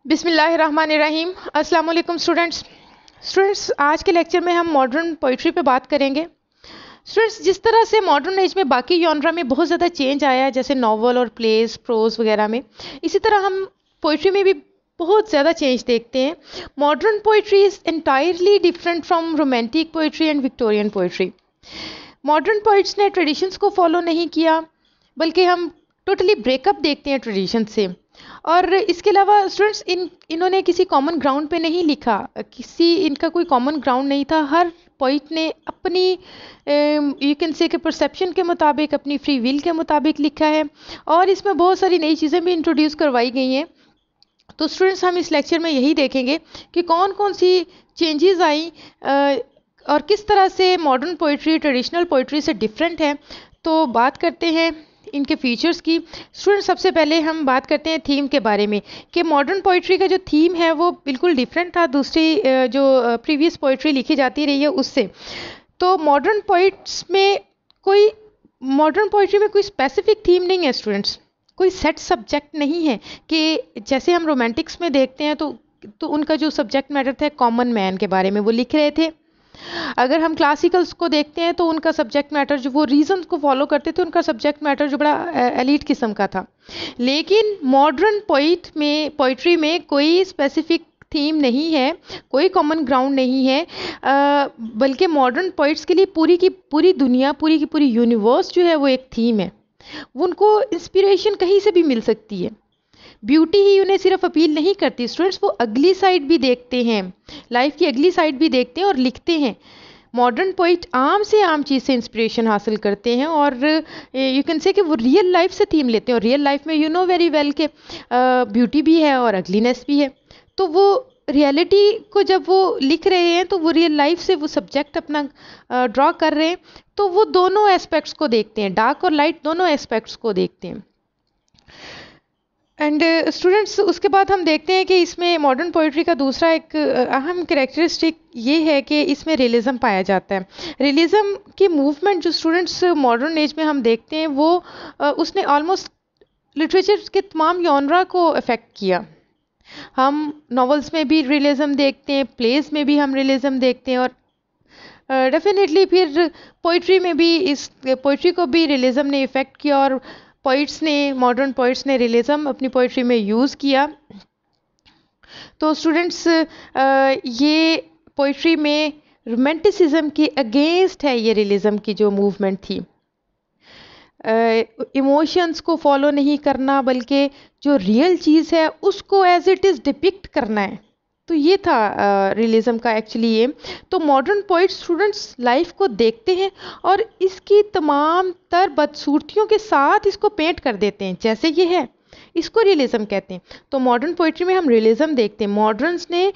बिस्मिल्लाहिर्रहमानिर्रहीम। अस्सलाम वालेकुम स्टूडेंट्स, आज के लेक्चर में हम मॉडर्न पोइट्री पे बात करेंगे। स्टूडेंट्स, जिस तरह से मॉडर्न एज में बाकी जॉनरा में बहुत ज़्यादा चेंज आया है, जैसे नॉवल और प्लेस प्रोज वगैरह में, इसी तरह हम पोइट्री में भी बहुत ज़्यादा चेंज देखते हैं। Modern poetry is entirely different from romantic poetry and Victorian poetry. Modern poets ने ट्रेडिशंस को फॉलो नहीं किया, बल्कि हम टोटली ब्रेकअप देखते हैं ट्रेडिशन से। और इसके अलावा स्टूडेंट्स, इन्होंने किसी कॉमन ग्राउंड पे नहीं लिखा, किसी इनका कोई कॉमन ग्राउंड नहीं था। हर पोइट ने अपनी यू कैन से के परसेप्शन के मुताबिक, अपनी फ्री विल के मुताबिक लिखा है, और इसमें बहुत सारी नई चीज़ें भी इंट्रोड्यूस करवाई गई हैं। तो स्टूडेंट्स, हम इस लेक्चर में यही देखेंगे कि कौन कौन सी चेंजेस आई और किस तरह से मॉडर्न पोइट्री ट्रेडिशनल पोइट्री से डिफरेंट है। तो बात करते हैं इनके फीचर्स की। स्टूडेंट, सबसे पहले हम बात करते हैं थीम के बारे में, कि मॉडर्न पोइट्री का जो थीम है वो बिल्कुल डिफरेंट था दूसरी जो प्रीवियस पोइट्री लिखी जाती रही है उससे। तो मॉडर्न पोइट्री में कोई स्पेसिफिक थीम नहीं है स्टूडेंट्स, कोई सेट सब्जेक्ट नहीं है कि जैसे हम रोमांटिक्स में देखते हैं तो उनका जो सब्जेक्ट मैटर था कॉमन मैन के बारे में वो लिख रहे थे। अगर हम क्लासिकल्स को देखते हैं तो उनका सब्जेक्ट मैटर जो वो रीजन को फॉलो करते थे, उनका सब्जेक्ट मैटर जो बड़ा एलीट किस्म का था। लेकिन मॉडर्न पोइट्री में कोई स्पेसिफिक थीम नहीं है, कोई कॉमन ग्राउंड नहीं है, बल्कि मॉडर्न पोइट्स के लिए पूरी की पूरी दुनिया, पूरी की पूरी यूनिवर्स जो है वो एक थीम है। उनको इंस्पिरेशन कहीं से भी मिल सकती है। ब्यूटी ही उन्हें सिर्फ अपील नहीं करती स्टूडेंट्स, वो अगली साइड भी देखते हैं, लाइफ की अगली साइड भी देखते हैं और लिखते हैं। मॉडर्न पोइट आम से आम चीज़ से इंस्पिरेशन हासिल करते हैं और यू कैन से कि वो रियल लाइफ से थीम लेते हैं, और रियल लाइफ में यू नो वेरी वेल के ब्यूटी भी है और अगलीनेस भी है। तो वो रियलिटी को जब वो लिख रहे हैं तो वो रियल लाइफ से वो सब्जेक्ट अपना ड्रॉ कर रहे हैं, तो वो दोनों एस्पेक्ट्स को देखते हैं, डार्क और लाइट दोनों एस्पेक्ट्स को देखते हैं। एंड स्टूडेंट्स, उसके बाद हम देखते हैं कि इसमें मॉडर्न पोइट्री का दूसरा एक अहम कैरेक्टरिस्टिक ये है कि इसमें रियलिज्म पाया जाता है। रियलिज्म की मूवमेंट जो स्टूडेंट्स मॉडर्न एज में हम देखते हैं वो उसने ऑलमोस्ट लिटरेचर के तमाम जॉनरा को अफेक्ट किया। हम नॉवेल्स में भी रियलिज्म देखते हैं, प्लेस में भी हम रियलिज्म देखते हैं, और डेफिनेटली फिर पोइट्री में भी इस पोइट्री को भी रियलिज्म ने इफ़ेक्ट किया, और मॉडर्न पोइट्स ने रियलिज्म अपनी पोइट्री में यूज़ किया। तो स्टूडेंट्स, ये पोइट्री में रोमांटिसिज्म के अगेंस्ट है, ये रियलिज्म की जो मूवमेंट थी। इमोशंस को फॉलो नहीं करना, बल्कि जो रियल चीज़ है उसको एज इट इज़ डिपिक्ट करना है। तो ये था रियलिज्म का एक्चुअली एम। तो मॉडर्न पोइट स्टूडेंट्स लाइफ को देखते हैं और इसकी तमाम तर बदसूरतियों के साथ इसको पेंट कर देते हैं जैसे ये है, इसको रियलिज्म कहते हैं। तो मॉडर्न पोइट्री में हम रियलिज्म देखते हैं। मॉडर्न्स ने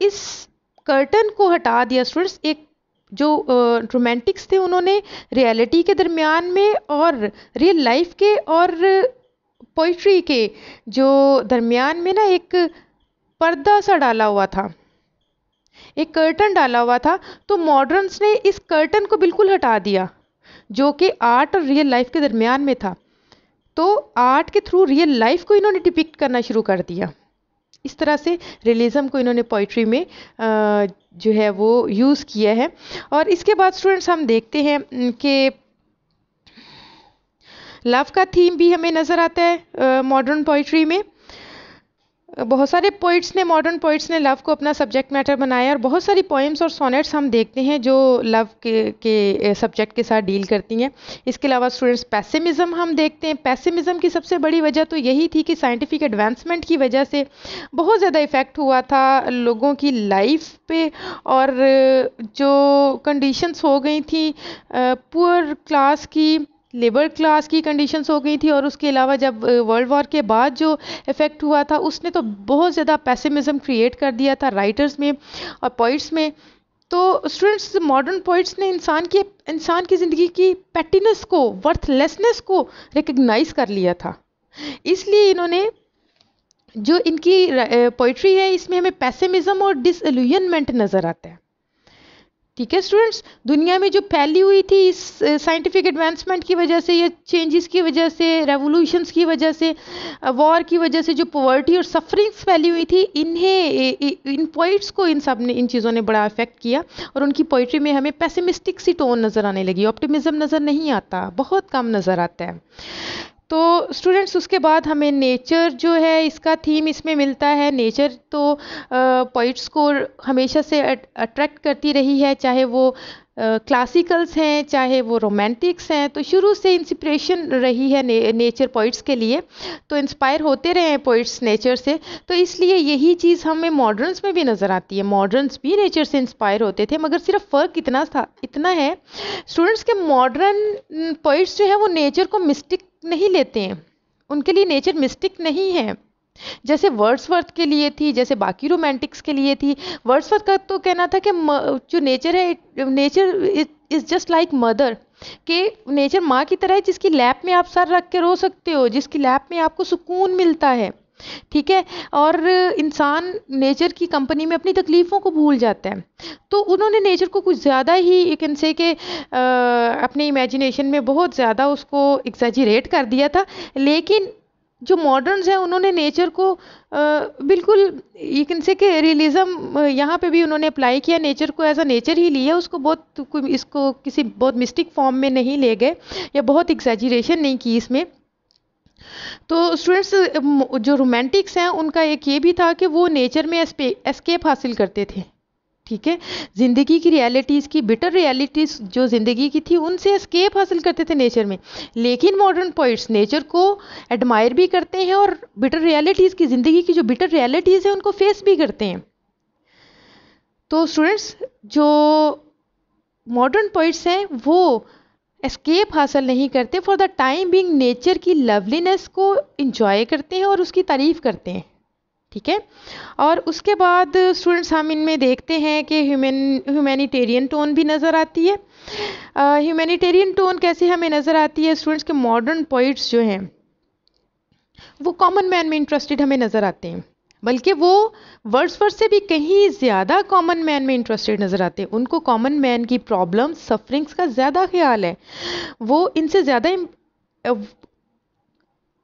इस कर्टन को हटा दिया स्टूडेंट्स। एक जो रोमांटिक्स थे उन्होंने रियलिटी के दरमियान में और रियल लाइफ के और पोइट्री के जो दरमियान में ना एक पर्दा सा डाला हुआ था, एक कर्टन डाला हुआ था। तो मॉडर्न्स ने इस कर्टन को बिल्कुल हटा दिया जो कि आर्ट और रियल लाइफ के दरमियान में था। तो आर्ट के थ्रू रियल लाइफ को इन्होंने डिपिक्ट करना शुरू कर दिया। इस तरह से रियलिज्म को इन्होंने पोइट्री में जो है वो यूज़ किया है। और इसके बाद स्टूडेंट्स हम देखते हैं कि लव का थीम भी हमें नज़र आता है मॉडर्न पोइट्री में। बहुत सारे मॉडर्न पोइट्स ने लव को अपना सब्जेक्ट मैटर बनाया, और बहुत सारी पोएम्स और सोनेट्स हम देखते हैं जो लव के सब्जेक्ट के साथ डील करती हैं। इसके अलावा स्टूडेंट्स पेसिमिज्म हम देखते हैं। पेसिमिज्म की सबसे बड़ी वजह तो यही थी कि साइंटिफिक एडवांसमेंट की वजह से बहुत ज़्यादा इफ़ेक्ट हुआ था लोगों की लाइफ पे, और जो कंडीशंस हो गई थी पुअर क्लास की, लेबर क्लास की कंडीशंस हो गई थी, और उसके अलावा जब वर्ल्ड वॉर के बाद जो इफ़ेक्ट हुआ था उसने तो बहुत ज़्यादा पेसिमिज्म क्रिएट कर दिया था राइटर्स में और पोइट्स में। तो स्टूडेंट्स, मॉडर्न पोइट्स ने इंसान की ज़िंदगी की पैटीनेस को, वर्थलेसनेस को रिकग्नाइज कर लिया था। इसलिए इन्होंने जो इनकी पोइट्री है इसमें हमें पेसिमिज्म और डिसइल्यूजनमेंट नज़र आता है। ठीक है स्टूडेंट्स, दुनिया में जो फैली हुई थी इस साइंटिफिक एडवांसमेंट की वजह से या चेंजेस की वजह से, रेवोल्यूशंस की वजह से, वॉर की वजह से जो पॉवर्टी और सफरिंग्स फैली हुई थी, इन पोइट्स को इन सब ने, इन चीज़ों ने बड़ा अफेक्ट किया और उनकी पोइट्री में हमें पेसिमिस्टिक सी टोन नज़र आने लगी, ऑप्टिमिज्म नज़र नहीं आता, बहुत कम नज़र आता है। तो स्टूडेंट्स उसके बाद हमें नेचर जो है इसका थीम इसमें मिलता है। नेचर तो पोइट्स को हमेशा से अट्रैक्ट करती रही है, चाहे वो क्लासिकल्स हैं चाहे वो रोमांटिक्स हैं, तो शुरू से इंस्पिरेशन रही है नेचर पोइट्स के लिए, तो इंस्पायर होते रहे हैं पोइट्स नेचर से। तो इसलिए यही चीज़ हमें मॉडर्न्स में भी नज़र आती है, मॉडर्न्स भी नेचर से इंस्पायर होते थे, मगर सिर्फ फ़र्क इतना है स्टूडेंट्स के मॉडर्न पोइट्स जो है वो नेचर को मिस्टिक नहीं लेते हैं, उनके लिए नेचर मिस्टिक नहीं है, जैसे वर्ड्सवर्थ के लिए थी, जैसे बाकी रोमांटिक्स के लिए थी। वर्ड्सवर्थ का तो कहना था कि जो नेचर है, nature is just like mother, कि नेचर माँ की तरह है जिसकी लैप में आप सर रख के रो सकते हो, जिसकी लैप में आपको सुकून मिलता है, ठीक है। और इंसान नेचर की कंपनी में अपनी तकलीफ़ों को भूल जाता है। तो उन्होंने नेचर को कुछ ज़्यादा ही यू कैन से कि अपने इमेजिनेशन में बहुत ज़्यादा उसको एग्जैजरेट कर दिया था। लेकिन जो मॉडर्न्स हैं उन्होंने नेचर को बिल्कुल यू कैन से कि रियलिज़म यहाँ पे भी उन्होंने अप्लाई किया, नेचर को एज अ नेचर ही लिया, उसको इसको किसी बहुत मिस्टिक फॉर्म में नहीं ले गए या बहुत एग्जैजरेशन नहीं की इसमें। तो स्टूडेंट्स जो रोमांटिक्स हैं उनका एक ये भी था कि वो नेचर में एस्केप हासिल करते थे, ठीक है। ज़िंदगी की रियलिटीज़ की, बिटर रियलिटीज़ जो ज़िंदगी की थी उनसे एस्केप हासिल करते थे नेचर में। लेकिन मॉडर्न पोइट्स नेचर को एडमायर भी करते हैं और बिटर रियलिटीज़ की, ज़िंदगी की जो बिटर रियलिटीज़ हैं उनको फेस भी करते हैं। तो स्टूडेंट्स जो मॉडर्न पोइट्स हैं वो एस्केप हासिल नहीं करते, for the time being nature की लवलीनेस को इंजॉय करते हैं और उसकी तारीफ़ करते हैं, ठीक है। और उसके बाद स्टूडेंट्स हम इनमें देखते हैं कि ह्यूमैनिटेरियन टोन भी नज़र आती है। ह्यूमैनिटेरियन टोन कैसे हमें नज़र आती है स्टूडेंट्स के, मॉडर्न पोइट्स जो हैं वो कॉमन मैन में इंटरेस्टेड हमें नज़र आते हैं, बल्कि वो वर्ड्सवर्थ से भी कहीं ज़्यादा कॉमन मैन में इंटरेस्टेड नज़र आते हैं। उनको कॉमन मैन की प्रॉब्लम्स सफरिंग्स का ज़्यादा ख्याल है, वो इनसे ज़्यादा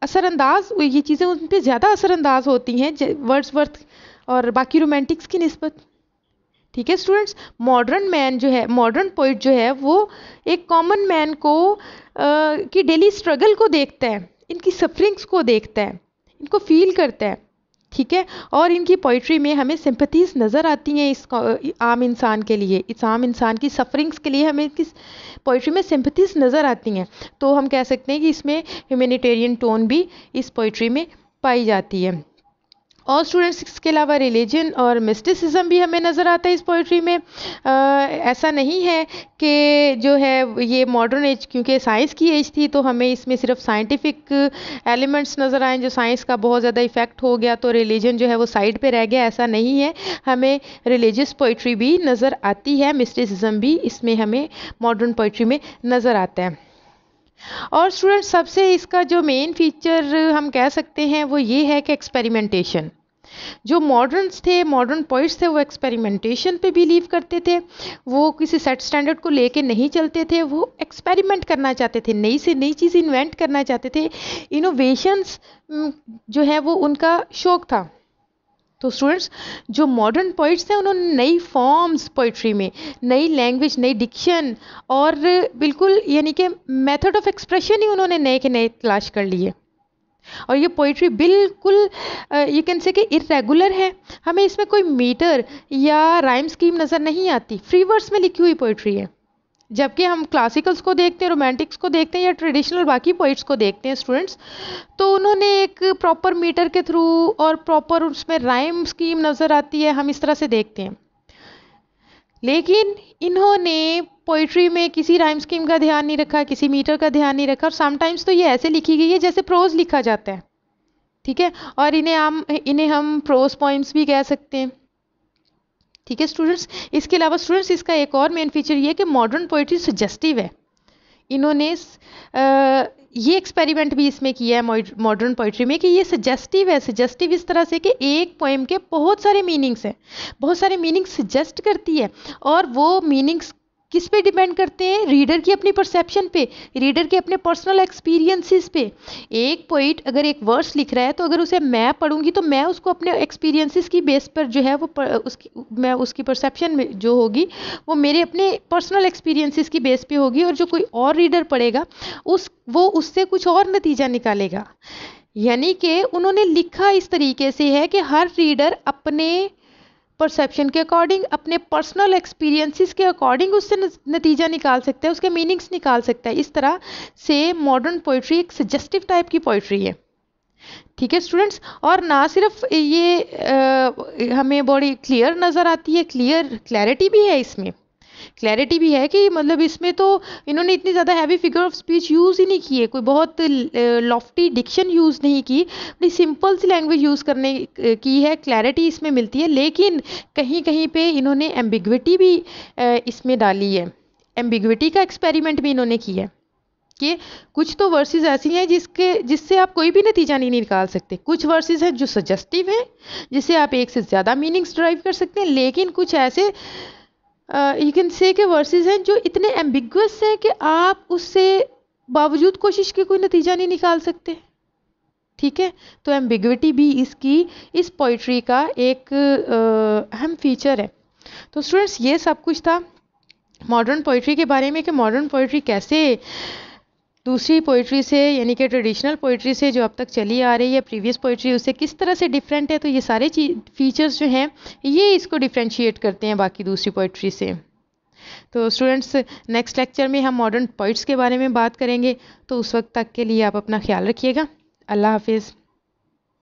असरअंदाज, ये चीज़ें उन पर ज़्यादा असरअंदाज होती हैं वर्ड्सवर्थ और बाकी रोमांटिक्स की निस्बत, ठीक है स्टूडेंट्स। मॉडर्न मैन जो है, मॉडर्न पोइट जो है वो एक कॉमन मैन को की डेली स्ट्रगल को देखता है, इनकी सफरिंग्स को देखता है, इनको फील करता है, ठीक है। और इनकी पोइट्री में हमें सिंपथीज़ नज़र आती हैं इस आम इंसान के लिए, इस आम इंसान की सफरिंग्स के लिए हमें किस पोइट्री में सिंपथीज़ नज़र आती हैं। तो हम कह सकते हैं कि इसमें ह्यूमैनिटेरियन टोन भी इस पोइट्री में पाई जाती है। और स्टूडेंट्स इसके अलावा रिलीजन और मिस्टिसिज्म भी हमें नज़र आता है इस पोइट्री में। ऐसा नहीं है कि जो है ये मॉडर्न एज, क्योंकि साइंस की एज थी तो हमें इसमें सिर्फ साइंटिफिक एलिमेंट्स नज़र आए, जो साइंस का बहुत ज़्यादा इफ़ेक्ट हो गया तो रिलीजन जो है वो साइड पे रह गया, ऐसा नहीं है। हमें रिलीजियस पोइट्री भी नज़र आती है, मिस्टिसिज्म भी इसमें हमें मॉडर्न पोइट्री में नज़र आता है। और स्टूडेंट सबसे इसका जो मेन फीचर हम कह सकते हैं वो ये है कि एक्सपेरिमेंटेशन। जो मॉडर्न्स थे, मॉडर्न पोइट्स थे, वो एक्सपेरिमेंटेशन पे बिलीव करते थे, वो किसी सेट स्टैंडर्ड को लेके नहीं चलते थे, वो एक्सपेरिमेंट करना चाहते थे, नई से नई चीज़ इन्वेंट करना चाहते थे, इनोवेशंस जो है वो उनका शौक था। तो स्टूडेंट्स जो मॉडर्न पोइट्स थे उन्होंने नई फॉर्म्स पोइट्री में, नई लैंग्वेज, नई डिक्शन और बिल्कुल यानी कि मेथड ऑफ एक्सप्रेशन ही उन्होंने नए के नए तलाश कर लिए। और ये पोइट्री बिल्कुल यू कैन से कि इरेगुलर है, हमें इसमें कोई मीटर या राइम स्कीम नज़र नहीं आती, फ्री वर्ड्स में लिखी हुई पोइट्री है। जबकि हम क्लासिकल्स को देखते हैं, रोमांटिक्स को देखते हैं या ट्रेडिशनल बाकी पोइट्स को देखते हैं स्टूडेंट्स, तो उन्होंने एक प्रॉपर मीटर के थ्रू और प्रॉपर उसमें राइम स्कीम नज़र आती है, हम इस तरह से देखते हैं। लेकिन इन्होंने पोइट्री में किसी राइम स्कीम का ध्यान नहीं रखा, किसी मीटर का ध्यान नहीं रखा, और समटाइम्स तो ये ऐसे लिखी गई है जैसे प्रोज लिखा जाता है, ठीक है। और इन्हें हम प्रोज पोइम्स भी कह सकते हैं, ठीक है स्टूडेंट्स। इसके अलावा स्टूडेंट्स इसका एक और मेन फीचर ये है कि मॉडर्न पोइट्री सजेस्टिव है, इन्होंने ये एक्सपेरिमेंट भी इसमें किया है मॉडर्न पोइट्री में कि ये सजेस्टिव है। सजेस्टिव इस तरह से कि एक पोएम के बहुत सारे मीनिंग्स हैं, बहुत सारे मीनिंग्स सजेस्ट करती है, और वो मीनिंग्स किस पे डिपेंड करते हैं? रीडर की अपनी परसेप्शन पे, रीडर के अपने पर्सनल एक्सपीरियंसेस पे। एक पोइट अगर एक वर्स लिख रहा है तो अगर उसे मैं पढ़ूंगी तो मैं उसको अपने एक्सपीरियंसेस की बेस पर जो है वो मैं उसकी परसेप्शन में जो होगी वो मेरे अपने पर्सनल एक्सपीरियंसेस की बेस पे होगी, और जो कोई और रीडर पढ़ेगा वो उससे कुछ और नतीजा निकालेगा। यानी कि उन्होंने लिखा इस तरीके से है कि हर रीडर अपने परसेप्शन के अकॉर्डिंग, अपने पर्सनल एक्सपीरियंसेस के अकॉर्डिंग उससे नतीजा निकाल सकता है, उसके मीनिंग्स निकाल सकता है। इस तरह से मॉडर्न पोइट्री एक सजेस्टिव टाइप की पोइट्री है। ठीक है स्टूडेंट्स, और ना सिर्फ ये हमें बड़ी क्लियर नज़र आती है, क्लैरिटी भी है इसमें। क्लैरिटी भी है कि मतलब इसमें तो इन्होंने इतनी ज़्यादा heavy figure of speech use ही नहीं किए, कोई बहुत लॉफ्टी डिक्शन यूज़ नहीं की, बड़ी सिंपल सी लैंग्वेज यूज़ करने की है। क्लैरिटी इसमें मिलती है, लेकिन कहीं कहीं पे इन्होंने एम्बिग्विटी भी इसमें डाली है। एम्बिग्विटी का एक्सपेरिमेंट भी इन्होंने किया है कि कुछ तो वर्सेस ऐसी हैं जिससे आप कोई भी नतीजा नहीं निकाल सकते। कुछ वर्सेस हैं जो सजेस्टिव हैं, जिससे आप एक से ज़्यादा मीनिंग्स ड्राइव कर सकते हैं, लेकिन कुछ ऐसे यू कैन से के वर्सेस हैं जो इतने एम्बिगुअस हैं कि आप उससे बावजूद कोशिश के कोई नतीजा नहीं निकाल सकते। ठीक है, तो एम्बिग्विटी भी इस पोइट्री का एक अहम फीचर है। तो स्टूडेंट्स, ये सब कुछ था मॉडर्न पोइट्री के बारे में कि मॉडर्न पोइट्री कैसे दूसरी पोइट्री से, यानी कि ट्रेडिशनल पोइट्री से जो अब तक चली आ रही है प्रीवियस पोइट्री, उससे किस तरह से डिफरेंट है। तो ये सारे फीचर्स जो हैं ये इसको डिफ्रेंशिएट करते हैं बाकी दूसरी पोइट्री से। तो स्टूडेंट्स, नेक्स्ट लेक्चर में हम मॉडर्न पोइट्स के बारे में बात करेंगे, तो उस वक्त तक के लिए आप अपना ख्याल रखिएगा। अल्लाह हाफिज़।